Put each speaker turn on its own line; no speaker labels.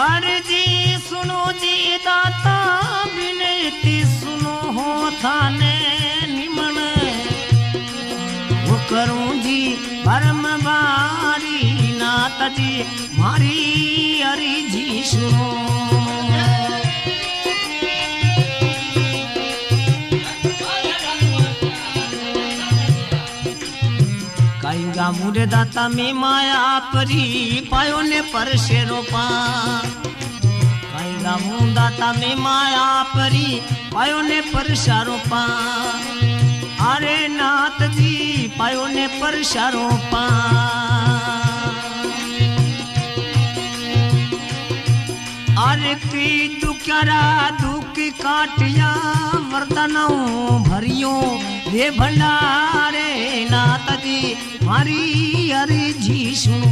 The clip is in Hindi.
अरे जी सुनो जी दाता विनती सुनो हो थाने निमन वो करूं जी परम बारी नाथ जी मारी अरी जी सुनो काईगा मुरे दाता में माया परी पायो ने परशेरो पा काईगा मुरे दाता में माया परी पायो ने परशारो पा अरे नाथ जी पायो ने परशारो पा अरे की दुक्यारा दुख काटिया वरदानों भरियो रे भंडारे नाथ जी मारी अरे जी सुनो